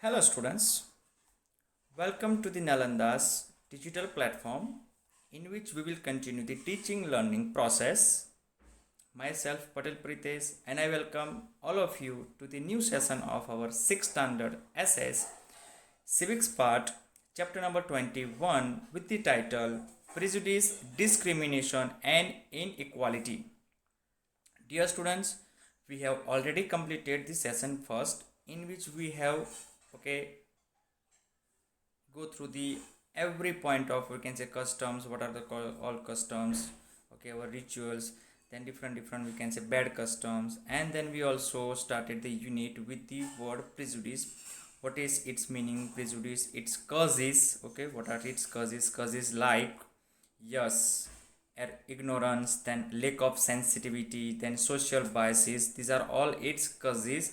Hello students, welcome to the Nalanda's digital platform in which we will continue the teaching learning process. Myself Patel Pritesh and I welcome all of you to the new session of our 6th standard SS Civics part chapter number 21 with the title Prejudice, Discrimination and Inequality. Dear students, we have already completed the session first in which we have go through the every point of we can say customs, what are the all customs, our rituals, then different we can say bad customs, and then we also started the unit with the word prejudice. What is its meaning? Prejudice, its causes. What are its causes? Causes like yes, ignorance, then lack of sensitivity, then social biases. These are all its causes,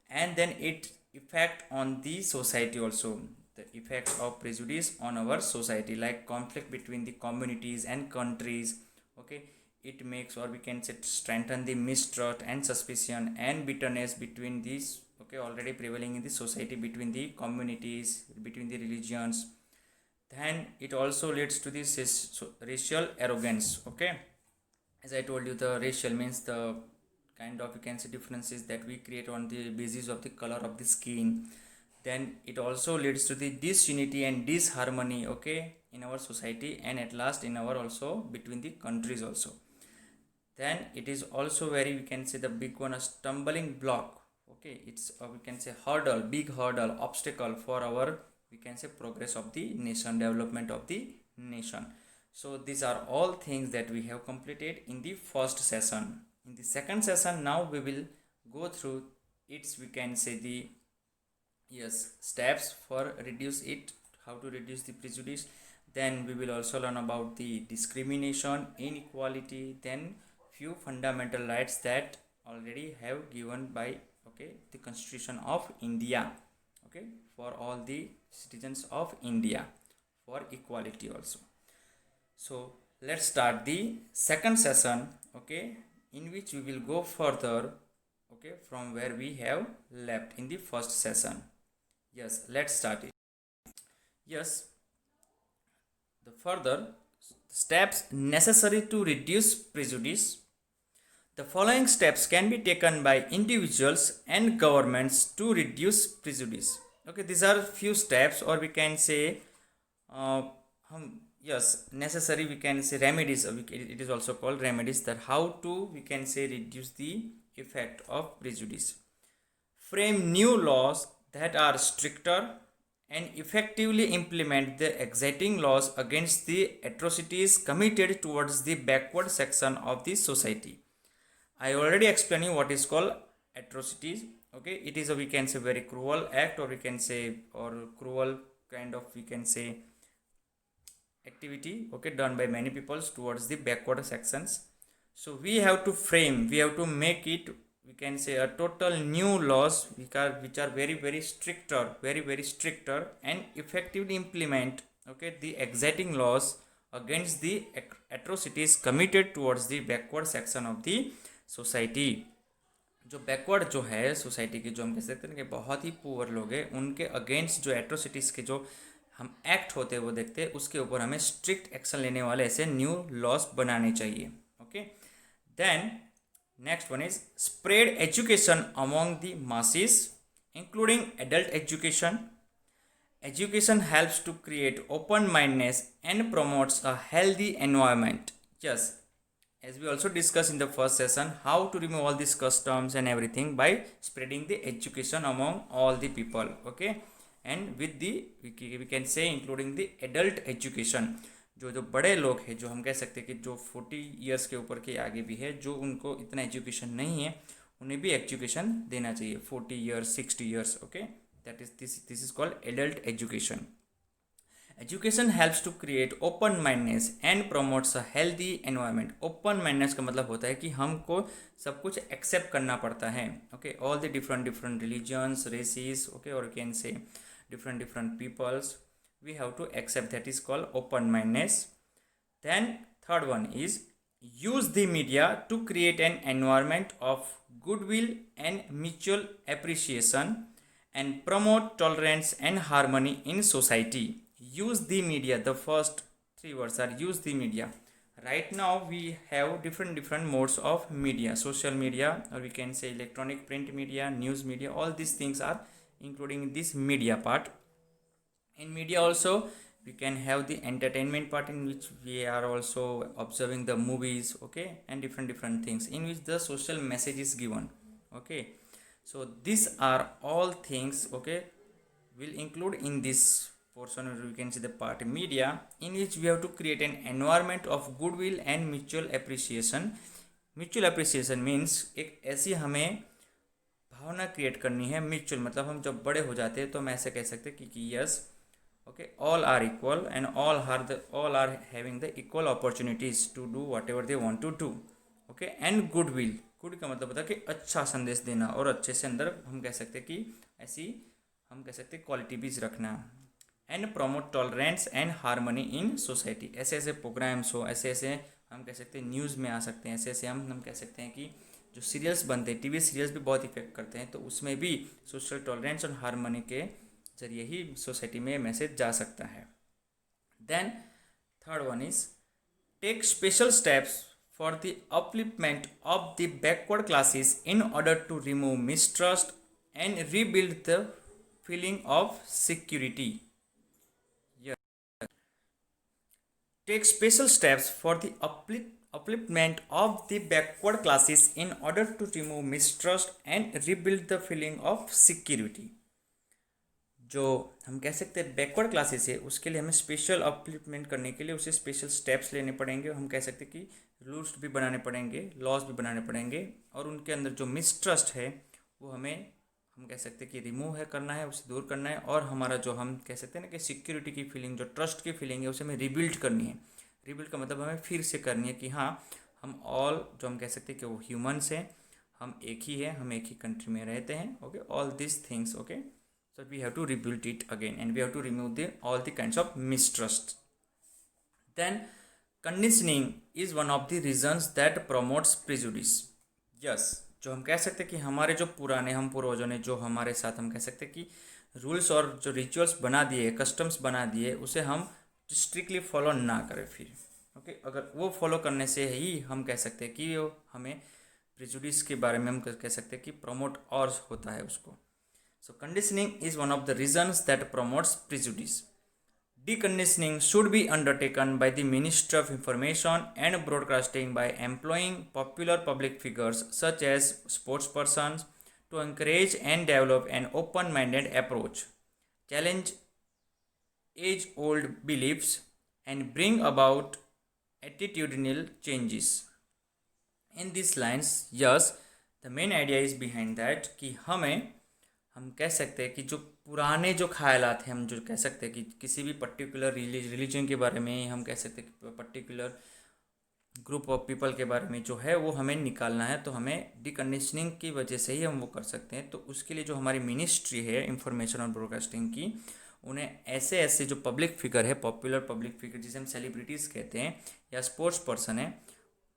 and then it effect on the society also. The effects of prejudice on our society, like conflict between the communities and countries. It makes, or we can say, strengthen the mistrust and suspicion and bitterness between these already prevailing in the society, between the communities, between the religions. Then it also leads to this racial arrogance. As I told you, the racial means the kind of, you can say, differences that we create on the basis of the color of the skin. Then it also leads to the disunity and disharmony in our society, and at last in our also between the countries also. Then it is also very, we can say, the big one, a stumbling block. It's we can say hurdle, big hurdle, obstacle for our, we can say, progress of the nation, development of the nation. So these are all things that we have completed in the first session. In the second session, now we will go through its, we can say, the steps for reduce it, how to reduce the prejudice. Then we will also learn about the discrimination, inequality, then few fundamental rights that already have given by the Constitution of India for all the citizens of India, for equality also. So let's start the second session in which we will go further from where we have left in the first session. Yes, let's start it. Yes, the further steps necessary to reduce prejudice. The following steps can be taken by individuals and governments to reduce prejudice. These are few steps, or we can say necessary, we can say remedies. It is also called remedies, that how to, we can say, reduce the effect of prejudice. Frame new laws that are stricter and effectively implement the existing laws against the atrocities committed towards the backward section of the society. I already explained you what is called atrocities. It is a, we can say, very cruel act, or we can say, or cruel kind of, we can say, activity done by many peoples towards the backward sections. So we have to frame, we have to make it, we can say, a total new laws which are very stricter and effectively implement the existing laws against the atrocities committed towards the backward section of the society. जो backward जो है society की, जो हम कह सकते हैं कि बहुत ही पुअर लोग हैं, उनके अगेंस्ट जो एट्रोसिटीज़ के जो हम एक्ट होते हैं वो देखते हैं, उसके ऊपर हमें स्ट्रिक्ट एक्शन लेने वाले ऐसे न्यू लॉस बनाने चाहिए. Then next one is spread education among the masses including adult education. Education helps to create open-mindedness and promotes a healthy environment. Yes, as we also discussed in the first session, how to remove all these customs and everything by spreading the education among all the people. And with the, we can say, including the adult education. जो बड़े लोग हैं, जो हम कह सकते हैं कि जो 40 ईयर्स के ऊपर के आगे भी है, जो उनको इतना एजुकेशन नहीं है, उन्हें भी एजुकेशन देना चाहिए. 40 years, 60 years. That is this is called adult education. Education helps to create open mindedness and promotes a healthy environment. Open mindedness का मतलब होता है कि हमको सब कुछ एक्सेप्ट करना पड़ता है. All the different religions, races, or you can say different peoples, we have to accept. That is called open mindedness. Then third one is use the media to create an environment of goodwill and mutual appreciation and promote tolerance and harmony in society. Use the media. The first three words are use the media. Right now we have different modes of media: social media, or we can say electronic print media, news media. All these things are including this media part. In media also we can have the entertainment part, in which we are also observing the movies, okay, and different things in which the social message is given, okay. So these are all things, okay, will include in this portion, or we can see the part media, in which we have to create an environment of goodwill and mutual appreciation. Mutual appreciation means एक ऐसी हमें भावना create करनी है। Mutual मतलब हम जब बड़े हो जाते हैं तो हम ऐसे कह सकते हैं कि yes, okay, all are equal and all are having the equal opportunities to do whatever they want to do, okay. And goodwill, good का मतलब होता है कि अच्छा संदेश देना, और अच्छे से अंदर हम कह सकते हैं कि ऐसी हम कह सकते हैं क्वालिटी भी रखना। And promote tolerance and harmony in society, ऐसे ऐसे प्रोग्राम्स हो, ऐसे ऐसे हम कह सकते हैं न्यूज़ में आ सकते हैं, ऐसे ऐसे हम कह सकते हैं कि जो सीरियल्स बनते हैं, टीवी सीरियल्स भी बहुत इफेक्ट करते हैं, तो उसमें भी सोशल टॉलरेंस और हारमोनी के जरिए ही सोसाइटी में मैसेज जा सकता है। Then third one is take special steps for the upliftment of the backward classes in order to remove mistrust and rebuild the feeling of security. Take special steps for the upliftment of the backward classes in order to remove mistrust and rebuild the feeling of security। जो हम कह सकते हैं backward classes है, उसके लिए हमें special upliftment करने के लिए उसे स्पेशल स्टेप्स लेने पड़ेंगे। हम कह सकते हैं कि रूल्स भी बनाने पड़ेंगे, लॉज भी बनाने पड़ेंगे, और उनके अंदर जो मिसट्रस्ट है वो हमें हम कह सकते हैं कि रिमूव है करना है, उसे दूर करना है, और हमारा जो हम कह सकते हैं ना कि सिक्योरिटी की फीलिंग, जो ट्रस्ट की फीलिंग है, उसे हमें रिबिल्ड करनी है। रिबिल्ड का मतलब हमें फिर से करनी है कि हाँ, हम ऑल जो हम कह सकते हैं कि वो ह्यूमन्स हैं, हम एक ही हैं, हम एक ही कंट्री में रहते हैं, okay, all this things, okay. So we have to rebuild it again, and we have to remove all the kinds of mistrust. Then conditioning is one of the reasons that promotes prejudice. Yes, जो हम कह सकते हैं कि हमारे जो पुराने हम पूर्वजों ने जो हमारे साथ हम कह सकते हैं कि रूल्स और जो रिचुअल्स बना दिए, कस्टम्स बना दिए, उसे हम स्ट्रिक्टली फॉलो ना करें फिर, ओके। अगर वो फॉलो करने से ही हम कह सकते हैं कि हमें प्रिजुडिस के बारे में हम कह सकते हैं कि प्रमोट और होता है उसको। So conditioning is one of the reasons that promotes prejudice. Deconditioning should be undertaken by the Ministry of Information and Broadcasting by employing popular public figures such as sportspersons to encourage and develop an open-minded approach, challenge age-old beliefs, and bring about attitudinal changes. In these lines, yes, the main idea is behind that कि हमें हम कह सकते हैं कि जो पुराने जो ख्यालात हैं, हम जो कह सकते हैं कि किसी भी पर्टिकुलर रिलीजन के बारे में, हम कह सकते हैं कि पर्टिकुलर ग्रुप ऑफ पीपल के बारे में जो है वो हमें निकालना है, तो हमें डिकंडीशनिंग की वजह से ही हम वो कर सकते हैं। तो उसके लिए जो हमारी मिनिस्ट्री है इंफॉर्मेशन और ब्रॉडकास्टिंग की, उन्हें ऐसे ऐसे जो पब्लिक फिगर है, पॉपुलर पब्लिक फिगर जिसे हम सेलिब्रिटीज़ कहते हैं, या स्पोर्ट्स पर्सन है,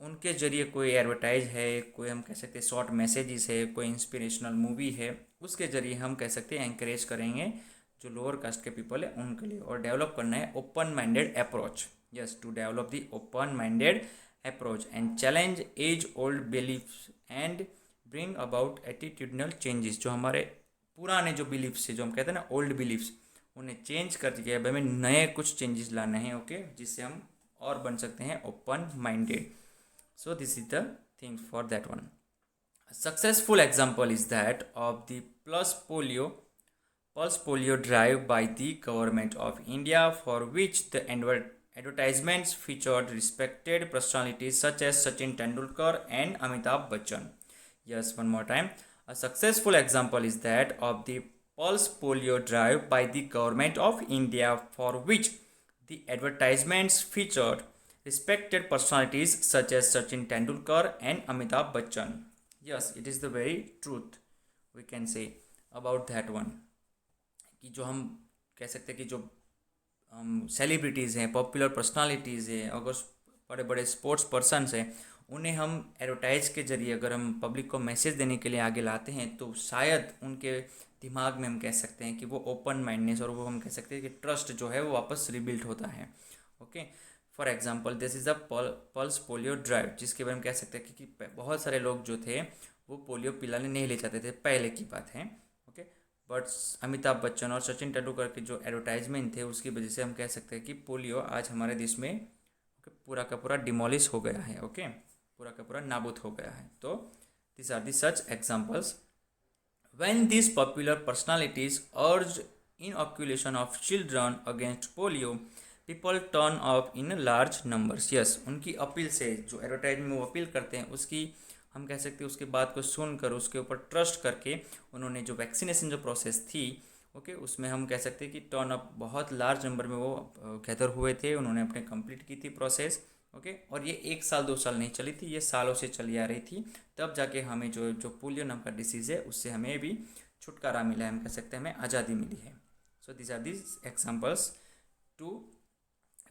उनके जरिए कोई एडवर्टाइज है, कोई हम कह सकते हैं शॉर्ट मैसेजेस है, कोई इंस्पिरेशनल मूवी है, उसके ज़रिए हम कह सकते हैं एंकरेज करेंगे जो लोअर कास्ट के पीपल है उनके लिए, और डेवलप करना है open minded approach. Yes, to develop the open minded approach and challenge age old beliefs and bring about attitudinal changes. जो हमारे पुराने जो बिलीफ्स है, जो हम कहते हैं ना ओल्ड बिलीफ्स, उन्हें चेंज करके अब हमें नए कुछ चेंजेस लाने हैं, ओके, जिससे हम और बन सकते हैं open minded. So this is the thing for that one. A successful example is that of the pulse polio drive by the government of India, for which the advertisements featured respected personalities such as Sachin Tendulkar and Amitabh Bachchan. Yes, one more time. A successful example is that of the pulse polio drive by the government of India, for which the advertisements featured respected personalities such as Sachin Tendulkar and Amitabh Bachchan. Yes, it is the very truth we can say about that one, कि जो हम कह सकते हैं कि जो celebrities हैं, popular personalities हैं, अगर बड़े बड़े स्पोर्ट्स पर्सनस हैं, उन्हें हम एडवर्टाइज के जरिए अगर हम पब्लिक को मैसेज देने के लिए आगे लाते हैं तो शायद उनके दिमाग में हम कह सकते हैं कि वो ओपन माइंडनेस और वो हम कह सकते हैं कि ट्रस्ट जो है वो वापस रिबिल्ड होता है। Okay, for example this is the pulse polio drive, जिसके बारे में कह सकते हैं कि बहुत सारे लोग जो थे वो पोलियो पिलाने नहीं ले जाते थे, पहले की बात है। ओके, बट अमिताभ बच्चन और सचिन तेंदुलकर के जो एडवर्टाइजमेंट थे उसकी वजह से हम कह सकते हैं कि पोलियो आज हमारे देश में पूरा का पूरा डिमोलिश हो गया है। ओके, पूरा का पूरा नाबूद हो गया है। तो this are the such examples. When these popular personalities urged inoculation of children against polio, people turn up in large numbers. Yes, उनकी अपील से, जो एडवर्टाइज में वो अपील करते हैं उसकी हम कह सकते हैं उसके बात को सुनकर उसके ऊपर ट्रस्ट करके उन्होंने जो वैक्सीनेशन जो प्रोसेस थी, ओके, उसमें हम कह सकते हैं कि टर्न अप बहुत लार्ज नंबर में वो गैदर हुए थे, उन्होंने अपने कंप्लीट की थी प्रोसेस। ओके, और ये 1 साल 2 साल नहीं चली थी, ये सालों से चली आ रही थी, तब जाके हमें जो पोलियो नाम का डिसीज़ है उससे हमें भी छुटकारा मिला है, हम कह सकते हैं हमें आज़ादी मिली है। So this are this examples to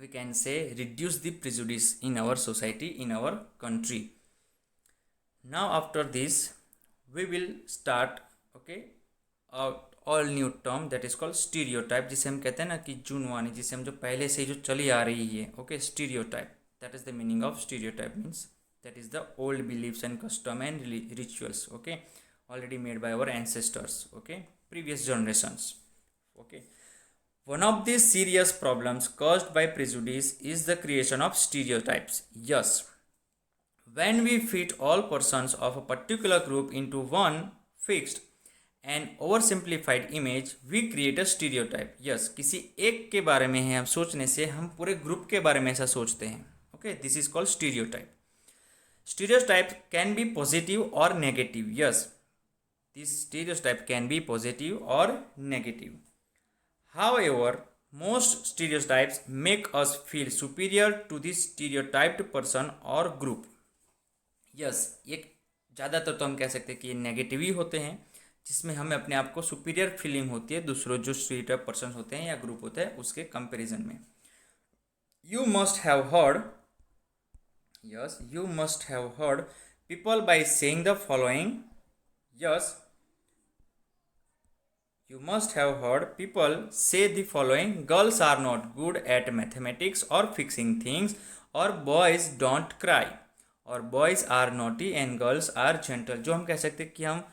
we can say reduce the prejudice in our society, in our country. Now after this we will start okay all new term that is called stereotype, जिसे हम कहते हैं ना कि जुनवानी, जिसे हम जो पहले से जो चली आ रही है। Okay, stereotype, that is the meaning of stereotype, means that is the old beliefs and custom and rituals, okay, already made by our ancestors, okay, previous generations. Okay, one of these serious problems caused by prejudice is the creation of stereotypes. Yes, when we fit all persons of a particular group into one fixed and oversimplified image, we create a stereotype. Yes, किसी एक के बारे में है हम सोचने से हम पूरे ग्रुप के बारे में ऐसा सोचते हैं। Okay, this is called stereotype. Stereotype can be positive or negative. Yes, this stereotype can be positive or negative. However, most stereotypes make us feel superior to this stereotyped person or group. Yes, ये ज़्यादातर तो हम कह सकते हैं कि ये negative ही होते हैं, जिसमें हमें अपने आप को सुपीरियर फीलिंग होती है दूसरों जो स्टीरियोटाइप पर्सन होते हैं या ग्रुप होते हैं उसके कंपैरिजन में। You must have heard Yes, you must have heard people by saying the following. Yes, you must have heard people say the following: girls are not good at mathematics or fixing things, or boys don't cry, or boys are naughty and girls are gentle. जो हम कह सकते हैं कि हम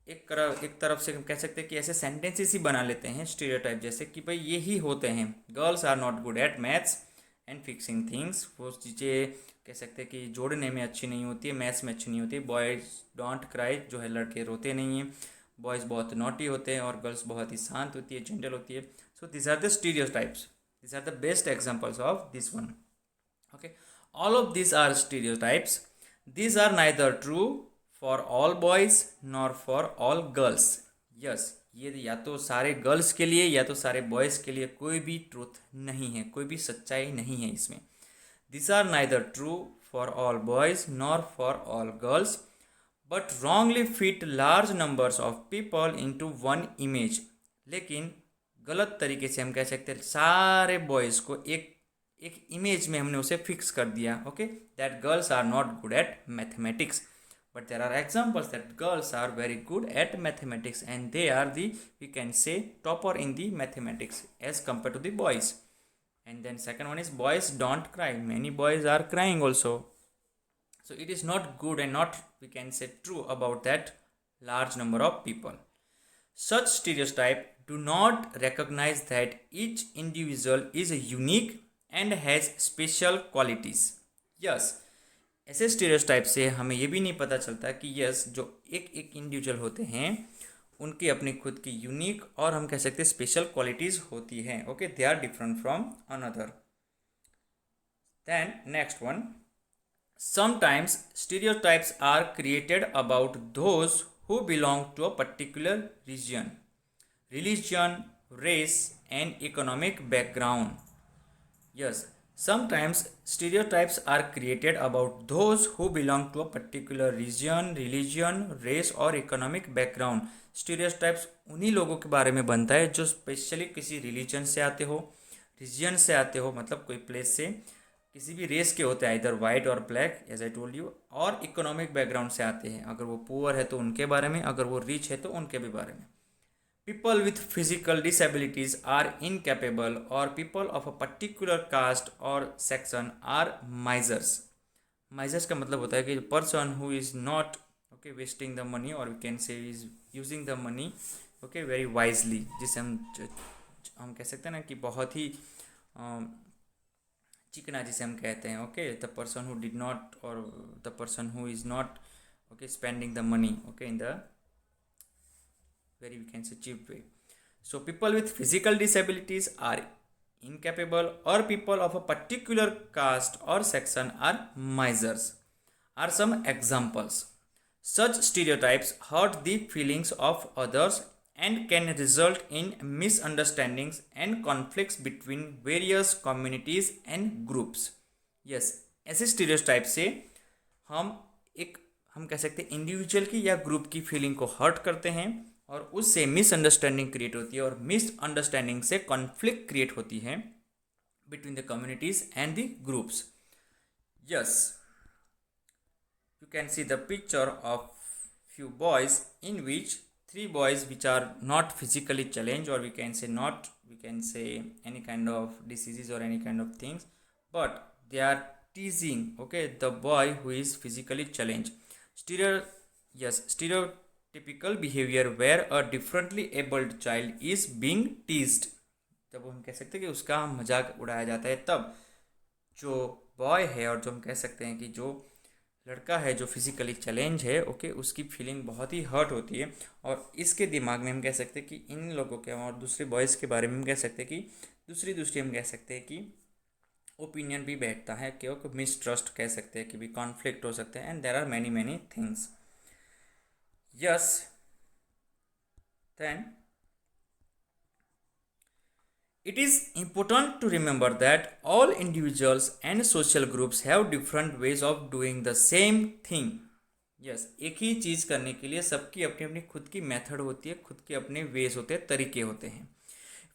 एक तरफ से हम कह सकते हैं कि ऐसे सेंटेंसेस ही बना लेते हैं स्टीरियोटाइप जैसे कि भाई ये ही होते हैं, girls are not good at maths and fixing things, वो चीज़ें कह सकते हैं कि जोड़ने में अच्छी नहीं होती है, मैथ्स में अच्छी नहीं होती है। बॉयज़ डोंट क्राई, जो है लड़के रोते नहीं हैं। बॉयज़ बहुत नॉटी होते हैं और गर्ल्स बहुत ही शांत होती है, जेंटल होती है। So this are the stereotypes, this are the best examples of this one. Okay, all of this are stereotypes, this are neither true for all boys nor for all girls. Yes, ये या तो सारे girls के लिए या तो सारे boys के लिए कोई भी ट्रूथ नहीं है, कोई भी सच्चाई नहीं है इसमें। These are neither true for all boys nor for all girls, but wrongly fit large numbers of people into one image. लेकिन गलत तरीके से हम कह सकते हैं सारे बॉयज़ को एक इमेज में हमने उसे फिक्स कर दिया। Okay, that girls are not good at mathematics, but there are examples that girls are very good at mathematics and they are the, we can say, topper in the mathematics as compared to the boys. And then second one is boys don't cry, many boys are crying also. So it is not good and not, we can say, true about that large number of people. Such stereotypes do not recognize that each individual is unique and has special qualities. Yes, ऐसे stereotype से हमें ये भी नहीं पता चलता कि yes जो एक इंडिविजुअल होते हैं उनकी अपनी खुद की यूनिक और हम कह सकते हैं स्पेशल क्वालिटीज़ होती हैं। Okay, they are different from another. Then next one, sometimes stereotypes are created about those who belong to a particular region, religion, race and economic background. Yes, sometimes stereotypes are created about those who belong to a particular region, religion, race और economic background. stereotypes उन्हीं लोगों के बारे में बनता है जो specially किसी रिलीजन से आते हो, रीजन से आते हो, मतलब कोई प्लेस से, किसी भी रेस के होते हैं, इधर वाइट और black as I told you, और इकोनॉमिक बैकग्राउंड से आते हैं। अगर वो पुअर है तो उनके बारे में, अगर वो रिच है तो उनके भी बारे में। People with physical disabilities are incapable, or people of a particular caste or section are misers. Misers का मतलब होता है कि person who is not okay wasting the money, or we can say is using the money okay very wisely, जिसे हम कह सकते हैं ना कि बहुत ही चिकना जिसे हम कहते हैं, okay, the person who did not, और the person who is not okay spending the money okay in the very we can say cheap way. So people with physical disabilities are incapable, or people of a particular caste or section are misers, are some examples. Such stereotypes hurt the feelings of others and can result in misunderstandings and conflicts between various communities and groups. Yes, ऐसे stereotype से हम कह सकते हैं individual की या group की feeling को हर्ट करते हैं, और उससे मिसअंडरस्टैंडिंग क्रिएट होती है, और मिसअंडरस्टैंडिंग से कॉन्फ्लिक्ट क्रिएट होती है between the communities and the groups. Yes, you can see the picture of few boys in which 3 boys which are not physically challenged, or we can say any kind of diseases or any kind of things, but they are teasing okay the boy who is physically challenged. Stereotypical behavior where a differently abled child is being teased. जब हम कह सकते हैं कि उसका मजाक उड़ाया जाता है, तब जो बॉय है, और जो हम कह सकते हैं कि जो लड़का है जो फिजिकली चैलेंज है ओके उसकी फीलिंग बहुत ही हर्ट होती है, और इसके दिमाग में हम कह सकते हैं कि इन लोगों के और दूसरे बॉयज़ के बारे में हम कह सकते हैं कि दूसरी हम कह सकते हैं कि ओपिनियन भी बैठता है, कि मिसट्रस्ट कह सकते हैं, कि भी कॉन्फ्लिक्ट हो सकते हैं, and there are many things. Yes, then it is important to remember that all individuals and social groups have different ways of doing the same thing. Yes, एक ही चीज़ करने के लिए सबकी अपनी अपनी खुद की मेथड होती है, खुद के अपने वेज होते हैं, तरीके होते हैं.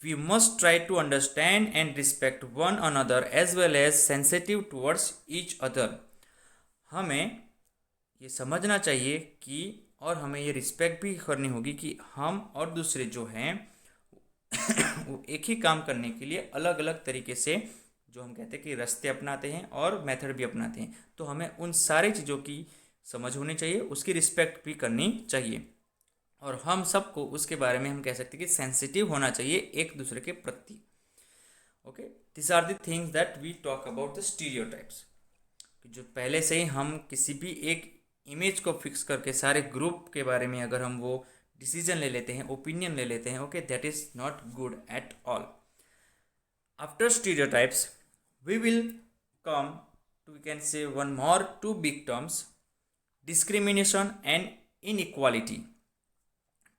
We must try to understand and respect one another as well as sensitive towards each other. हमें ये समझना चाहिए कि, और हमें ये रिस्पेक्ट भी करनी होगी कि हम और दूसरे जो हैं वो एक ही काम करने के लिए अलग अलग तरीके से, जो हम कहते हैं कि रास्ते अपनाते हैं और मेथड भी अपनाते हैं. तो हमें उन सारी चीज़ों की समझ होनी चाहिए, उसकी रिस्पेक्ट भी करनी चाहिए, और हम सबको उसके बारे में हम कह सकते हैं कि सेंसिटिव होना चाहिए एक दूसरे के प्रति. Okay, this are the things that we talk about the stereotypes. जो पहले से ही हम किसी भी एक इमेज को फिक्स करके सारे ग्रुप के बारे में अगर हम वो डिसीजन ले लेते हैं, ओपिनियन ले लेते हैं, okay, that is not good at all. After stereotypes we will come to, we can say one more two big terms, discrimination and inequality.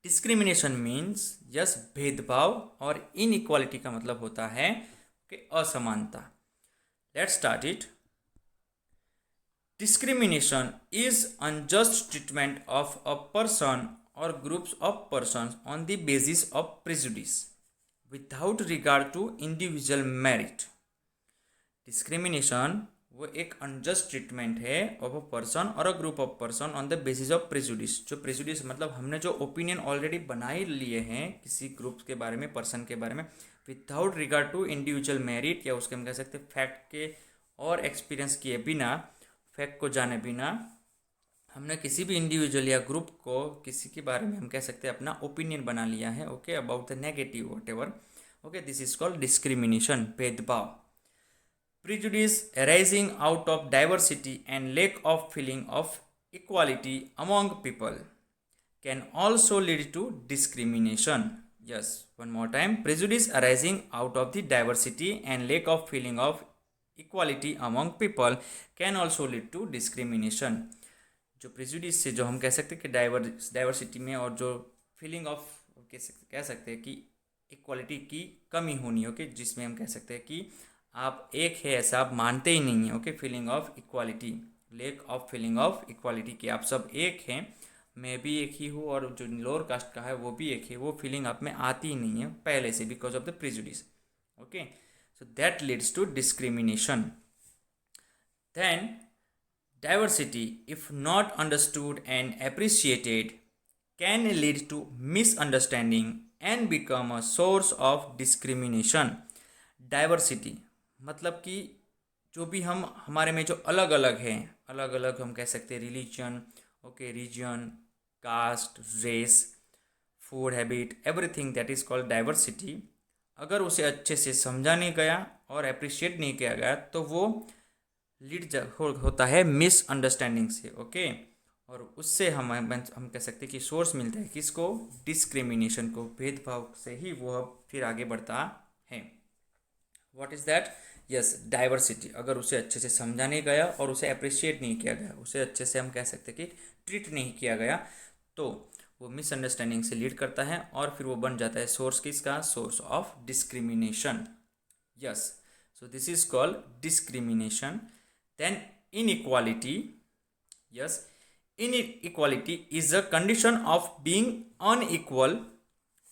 Discrimination means yes भेदभाव, और इनइक्वालिटी का मतलब होता है कि असमानता. Let's start it. Discrimination is unjust treatment of a person or groups of persons on the basis of prejudice without regard to individual merit. Discrimination वो एक अनजस्ट ट्रीटमेंट है ऑफ अ पर्सन और a group of person on the basis of prejudice. जो prejudice मतलब हमने जो opinion already बना ही लिए हैं किसी ग्रुप के बारे में, पर्सन के बारे में, without regard to individual merit, या उसके हम कह सकते हैं फैक्ट के और एक्सपीरियंस किए बिना, फैक्ट को जाने बिना हमने किसी भी इंडिविजुअल या ग्रुप को किसी के बारे में हम कह सकते हैं अपना ओपिनियन बना लिया है okay about the negative what ever. Okay, this is called discrimination, भेदभाव. Prejudice arising out of diversity and lack of feeling of equality among people can also lead to discrimination. Yes, one more time. Prejudice arising out of the diversity and lack of feeling of equality among people can also lead to discrimination. जो prejudice से जो हम कह सकते हैं कि diversity में और जो फीलिंग ऑफ कह सकते हैं कि इक्वालिटी की कमी होनी, ओके, जिसमें हम कह सकते हैं कि आप एक है ऐसा आप मानते ही नहीं हैं, okay, feeling of equality, lake of feeling of equality, कि आप सब एक हैं, मैं भी एक ही हूँ और जो लोअर कास्ट का है वो भी एक है, वो फीलिंग आप में आती ही नहीं है पहले से because of the prejudice. Okay, so that leads to discrimination. Then diversity, if not understood and appreciated, can lead to misunderstanding and become a source of discrimination. Diversity मतलब कि जो भी हम हमारे में जो अलग अलग हैं, अलग अलग हम कह सकते हैं religion, okay, region, caste, race, food habit, everything that is called diversity, अगर उसे अच्छे से समझा नहीं गया और अप्रिशिएट नहीं किया गया तो वो होता है मिसअंडरस्टैंडिंग से, ओके। और उससे हम कह सकते हैं कि सोर्स मिलता है किसको, डिस्क्रिमिनेशन को, भेदभाव से ही वो फिर आगे बढ़ता है। What is that, yes, diversity अगर उसे अच्छे से समझा नहीं गया और उसे अप्रिशिएट नहीं किया गया, उसे अच्छे से हम कह सकते हैं कि ट्रीट नहीं किया गया, तो वो मिसअंडरस्टैंडिंग से लीड करता है और फिर वो बन जाता है सोर्स किसका, source of discrimination. Yes, so this is called discrimination. Then inequality, yes, inequality is a condition of being unequal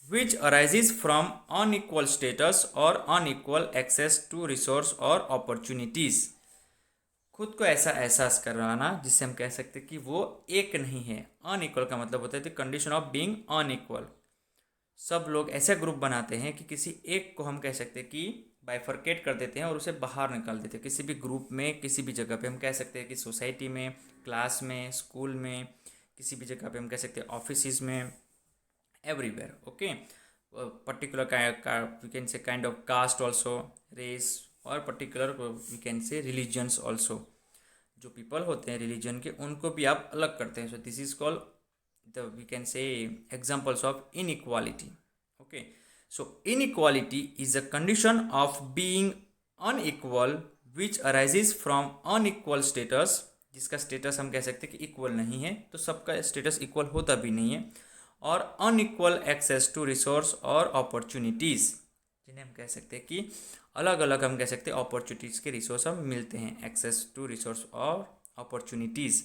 which arises from unequal status or unequal access to resource or opportunities। खुद को ऐसा एहसास करवाना जिससे हम कह सकते हैं कि वो एक नहीं है। अनइक्वल का मतलब होता है the condition of being unequal. सब लोग ऐसे ग्रुप बनाते हैं कि किसी एक को हम कह सकते हैं कि बाइफरकेट कर देते हैं और उसे बाहर निकाल देते हैं। किसी भी ग्रुप में, किसी भी जगह पे हम कह सकते हैं कि सोसाइटी में, क्लास में, स्कूल में, किसी भी जगह पे हम कह सकते हैं ऑफिस में, everywhere, okay. Particular we can say kind of caste also, race, और particular we can say religions also. जो पीपल होते हैं रिलीजन के, उनको भी आप अलग करते हैं। सो this is called we can say examples of inequality, okay। So inequality is a condition of being unequal which arises from unequal status, जिसका स्टेटस हम कह सकते हैं कि इक्वल नहीं है, तो सबका स्टेटस इक्वल होता भी नहीं है, और अनइक्वल एक्सेस टू रिसोर्स और अपॉर्चुनिटीज़, जिन्हें हम कह सकते हैं कि अलग अलग हम कह सकते हैं अपॉर्चुनिटीज़ के रिसोर्स हम मिलते हैं, एक्सेस टू रिसोर्स और opportunities.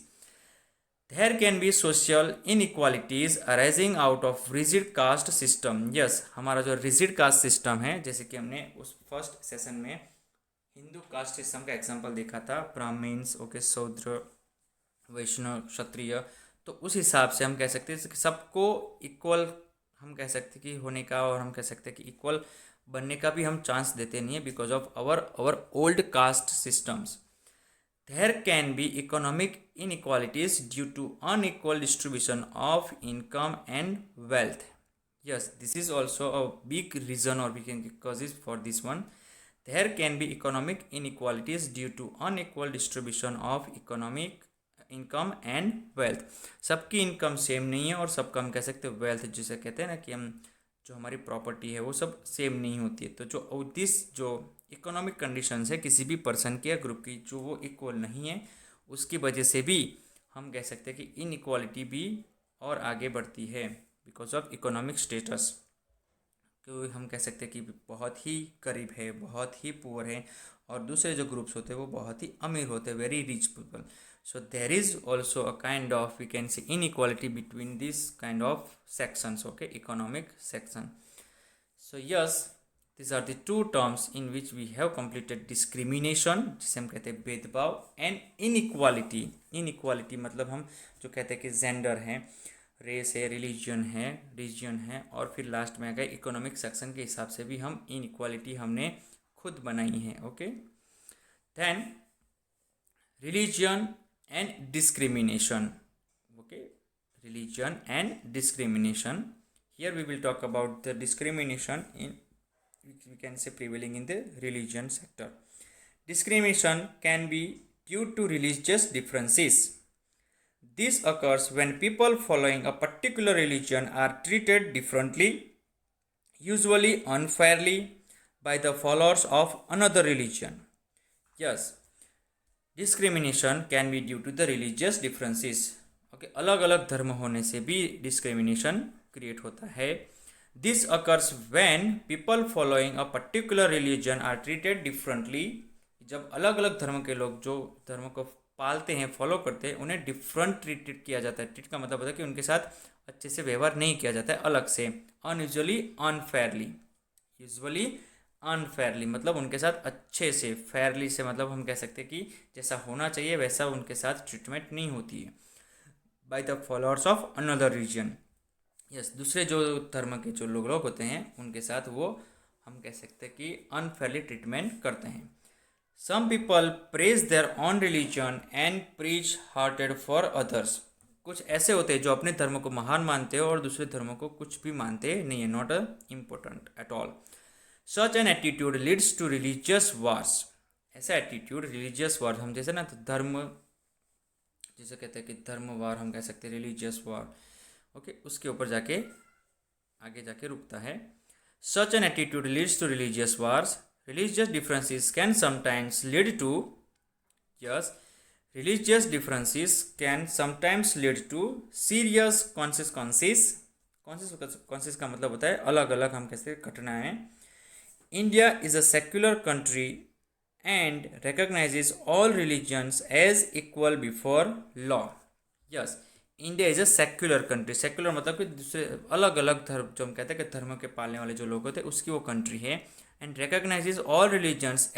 There can be social inequalities arising out of rigid caste system। Yes, हमारा जो rigid caste system है, जैसे कि हमने उस फर्स्ट सेशन में हिंदू कास्ट सिस्टम का एग्जांपल देखा था, ब्राह्मण्स, ओके, शूद्र, वैष्णव, क्षत्रिय, तो उस हिसाब से हम कह सकते हैं कि सबको इक्वल हम कह सकते हैं कि होने का, और हम कह सकते हैं कि इक्वल बनने का भी हम चांस देते नहीं है because of our old caste systems. There can be economic inequalities due to unequal distribution of income and wealth। Yes, this is also a big reason or we can causes for this one। There can be economic inequalities due to unequal distribution of economic income and wealth। सबकी income same नहीं है और सबका हम कह सकते हैं wealth, जिसे कहते हैं ना कि हम जो हमारी प्रॉपर्टी है वो सब सेम नहीं होती है। तो जो इकोनॉमिक कंडीशंस है किसी भी पर्सन की या ग्रुप की, जो वो इक्वल नहीं है, उसकी वजह से भी हम कह सकते हैं कि इनइक्वालिटी भी और आगे बढ़ती है बिकॉज ऑफ इकोनॉमिक स्टेटस। तो हम कह सकते हैं कि बहुत ही गरीब है, बहुत ही पुअर है, और दूसरे जो ग्रुप्स होते हैं वो बहुत ही अमीर होते हैं, very rich people. So there is also a kind of we can see inequality between this kind of sections, okay, economic section. So yes, these are the two terms in which we have completed discrimination, जिसे हम कहते हैं भेदभाव, and inequality. Inequality मतलब हम जो कहते हैं कि जेंडर है, रेस है, रिलीजन है, रीजन है, और फिर लास्ट में आ गए इकोनॉमिक सेक्शन के हिसाब से भी हम इनइक्वालिटी हमने खुद बनाई है, okay. Then religion and discrimination, okay, religion and discrimination. Here we will talk about the discrimination in we can say prevailing in the religion sector। Discrimination can be due to religious differences। This occurs when people following a particular religion are treated differently, usually unfairly, by the followers of another religion। Yes, discrimination can be due to the religious differences। Okay, अलग अलग धर्म होने से भी discrimination create होता है। This occurs when people following a particular religion are treated differently। जब अलग अलग धर्म के लोग जो धर्म को पालते हैं, फॉलो करते हैं, उन्हें डिफरेंट ट्रीट किया जाता है। ट्रीट का मतलब होता है कि उनके साथ अच्छे से व्यवहार नहीं किया जाता है, अलग से, अनयूजुअली, अनफेयरली, यूजुअली अनफेयरली मतलब उनके साथ अच्छे से, फेयरली से मतलब हम कह सकते हैं कि जैसा होना चाहिए वैसा उनके साथ ट्रीटमेंट नहीं होती है by the followers of another religion. Yes, दूसरे जो धर्म के जो लोग होते हैं उनके साथ वो हम कह सकते हैं कि अनफेयरली ट्रीटमेंट करते हैं। Some people praise their own religion and preach hatred for others. कुछ ऐसे होते हैं जो अपने धर्म को महान मानते हैं और दूसरे धर्मों को कुछ भी मानते नहीं है, not important at all. Such an attitude leads to religious wars. ऐसा एटीट्यूड रिलीजियस वार, हम जैसे ना तो धर्म जैसे कहते हैं कि धर्म वार हम कह सकते हैं रिलीजियस वार, ओके, उसके ऊपर जाके आगे जाके रुकता है। Such an attitude leads to religious wars. Religious differences can sometimes lead to, yes, religious differences can sometimes lead to serious consequences। consequences का मतलब होता है अलग अलग हम कैसे घटनाएं। India is a secular country and recognizes all religions as equal before law। Yes, India is a secular country. Secular मतलब कि दूसरे अलग अलग धर्म, जो हम कहते हैं कि धर्म के पालने वाले जो लोग होते हैं उसकी वो कंट्री है। And recognizes all religions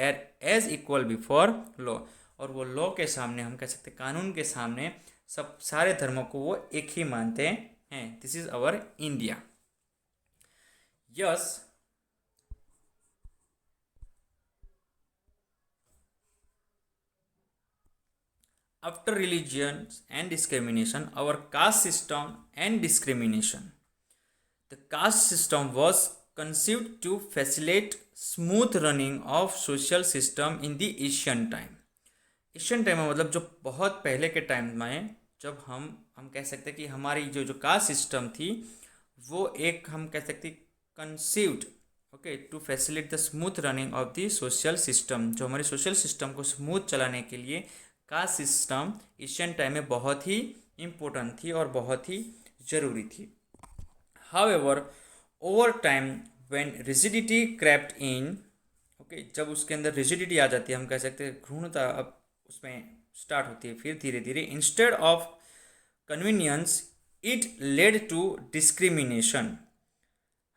as equal before law, और वो लॉ के सामने हम कह सकते हैं कानून के सामने सब सारे धर्मों को वो एक ही मानते हैं। This is our India. Yes, after religion and discrimination, our caste system and discrimination. The caste system was conceived to facilitate smooth running of social system in the ancient time। Asian time में मतलब जो बहुत पहले के time में, जब हम कह सकते हैं कि हमारी जो कास्ट सिस्टम थी वो एक हम कह सकते conceived, okay, to facilitate the smooth running of the social system. जो हमारे सोशल सिस्टम को स्मूथ चलाने के लिए कास्ट सिस्टम एशियन टाइम में बहुत ही इम्पोर्टेंट थी और बहुत ही ज़रूरी थी। However over time when rigidity crept in, okay, जब उसके अंदर रिजिडिटी आ जाती है, हम कह सकते हैं घृणता अब उसमें स्टार्ट होती है, फिर धीरे धीरे instead of convenience it led to discrimination.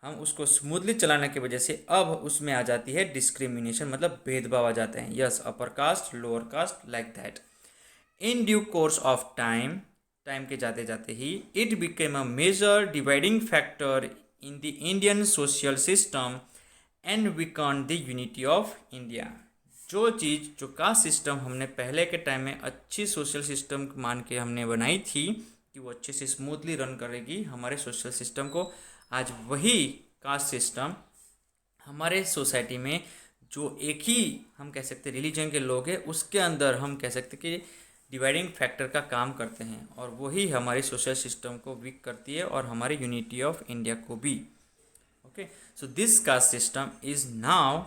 हम उसको स्मूथली चलाने की वजह से अब उसमें आ जाती है डिस्क्रिमिनेशन, मतलब भेदभाव आ जाते हैं। Yes, upper caste lower caste like that. In due course of time, time के जाते जाते ही it became a major dividing factor in the Indian social system and weaken the unity of India. जो चीज़ जो कास्ट सिस्टम हमने पहले के टाइम में अच्छी सोशल सिस्टम मान के हमने बनाई थी कि वो अच्छे से स्मूथली रन करेगी हमारे सोशल सिस्टम को, आज वही कास्ट सिस्टम हमारे सोसाइटी में जो एक ही हम कह सकते रिलीजन के लोग हैं उसके अंदर हम कह सकते कि डिवाइडिंग फैक्टर का काम करते हैं, और वही हमारी सोशल सिस्टम को वीक करती है और हमारी यूनिटी ऑफ इंडिया को भी। Okay, so this caste system is now,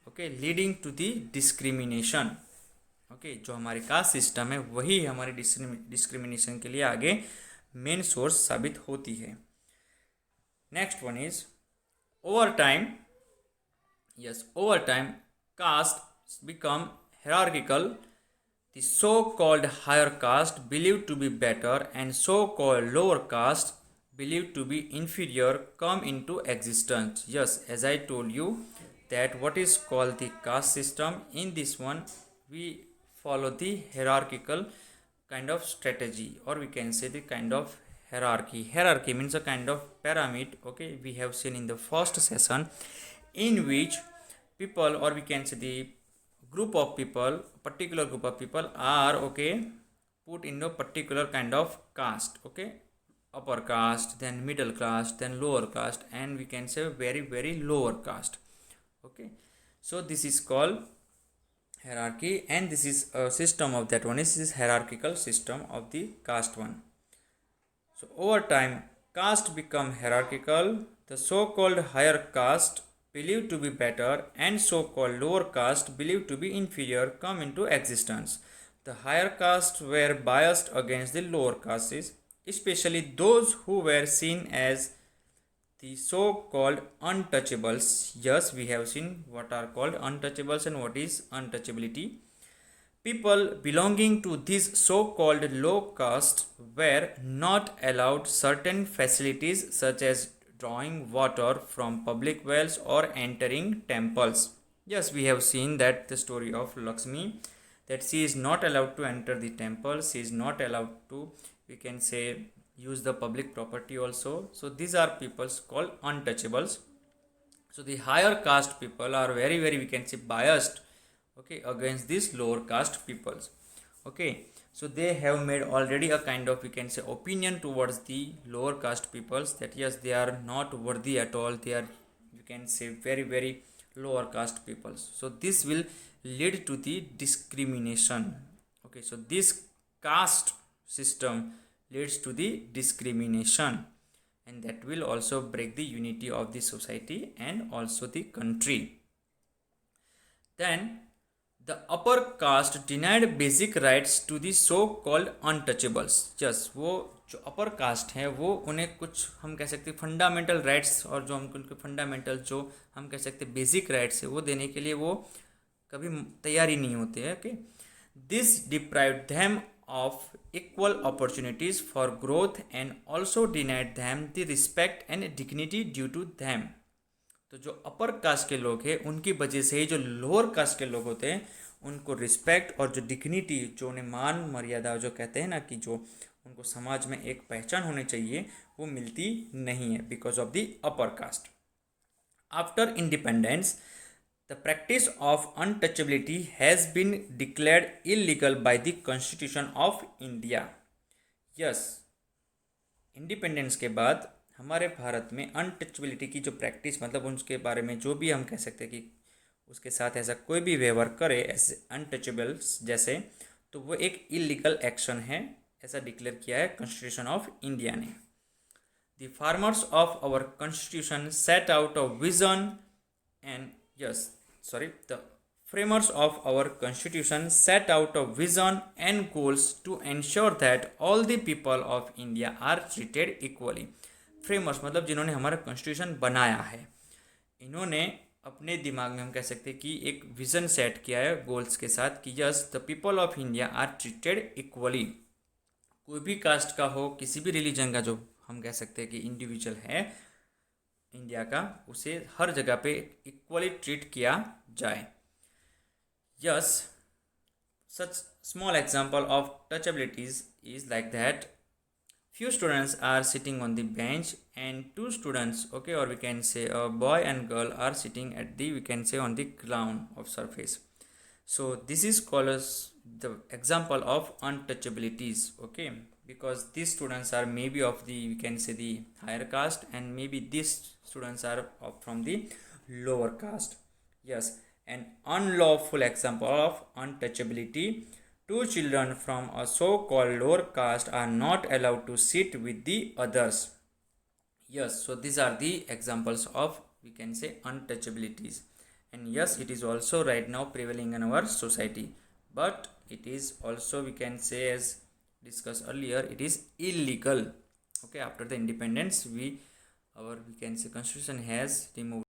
okay, leading to the discrimination. Okay, जो हमारी कास्ट सिस्टम है वही हमारी डिस्क्रिमिनेशन के लिए आगे मेन सोर्स साबित होती है। Next one is over time. Yes, over time caste become hierarchical। The so-called higher caste believed to be better and so-called lower caste believed to be inferior come into existence। Yes, as I told you that what is called the caste system, in this one we follow the hierarchical kind of strategy, or we can say the kind of hierarchy. Hierarchy means a kind of pyramid, okay, we have seen in the first session, in which people, or we can say the group of people, particular group of people are, okay, put in a particular kind of caste, okay, upper caste, then middle caste, then lower caste, and we can say very very lower caste, okay. So this is called hierarchy, and this is a system of that one. This is hierarchical system of the caste one. So over time caste become hierarchical. The so called higher caste believed to be better and so-called lower caste believed to be inferior come into existence. The higher castes were biased against the lower castes, especially those who were seen as the so-called untouchables. Yes, we have seen what are called untouchables and what is untouchability. People belonging to these so-called low castes were not allowed certain facilities such as drawing water from public wells or entering temples. Yes, we have seen that the story of Lakshmi, that she is not allowed to enter the temple, she is not allowed to, we can say, use the public property also. So these are peoples called untouchables. So the higher caste people are very we can say biased, okay, against these lower caste peoples. Okay, so they have made already a kind of, we can say, opinion towards the lower caste peoples, that yes, they are not worthy at all, they are, you can say, very lower caste peoples. So this will lead to the discrimination. Okay, so this caste system leads to the discrimination, and that will also break the unity of the society and also the country. Then the upper caste denied basic rights to the so called untouchables. Yes, वो जो upper caste है वो उन्हें कुछ हम कह सकते हैं फंडामेंटल राइट्स, और जो हम उनके फंडामेंटल जो हम कह सकते हैं बेसिक राइट्स है वो देने के लिए वो कभी तैयार ही नहीं होते हैं. Okay, this deprived them of equal opportunities for growth and also denied them the respect and dignity due to them. तो जो अपर कास्ट के लोग हैं उनकी वजह से ही जो लोअर कास्ट के लोग होते हैं उनको रिस्पेक्ट और जो डिग्निटी, जो उन्हें मान मर्यादा जो कहते हैं ना, कि जो उनको समाज में एक पहचान होनी चाहिए, वो मिलती नहीं है because of the upper caste. After independence, the practice of untouchability has been declared illegal by the Constitution of India. Yes, independence के बाद हमारे भारत में अनटचबिलिटी की जो प्रैक्टिस, मतलब उसके बारे में जो भी हम कह सकते हैं कि उसके साथ ऐसा कोई भी व्यवहार करे ऐसे अनटचेबल्स जैसे, तो वो एक इलीगल एक्शन है, ऐसा डिक्लेयर किया है कॉन्स्टिट्यूशन ऑफ इंडिया ने. The farmers of our constitution set out a vision and the framers of our constitution set out a vision and goals to ensure that all the people of India are treated equally. Framers मतलब जिन्होंने हमारा constitution बनाया है, इन्होंने अपने दिमाग में हम कह सकते हैं कि एक विज़न सेट किया है गोल्स के साथ कि yes, the people of India are treated equally. कोई भी कास्ट का हो, किसी भी रिलीजन का जो हम कह सकते हैं कि इंडिविजुअल है इंडिया का, उसे हर जगह पे इक्वली ट्रीट किया जाए. Yes, such small example of touchabilities is like that few students are sitting on the bench and two students, okay, or we can say a boy and girl are sitting at the, we can say, on the ground of surface. So this is called as the example of untouchabilities, okay, because these students are maybe of the, we can say, the higher caste, and maybe these students are from the lower caste. Yes, an unlawful example of untouchability. Two children from a so-called lower caste are not allowed to sit with the others. Yes, so these are the examples of, we can say, untouchabilities. And yes, it is also right now prevailing in our society, but it is also, we can say, as discussed earlier, it is illegal. Okay, after the independence, we can say constitution has removed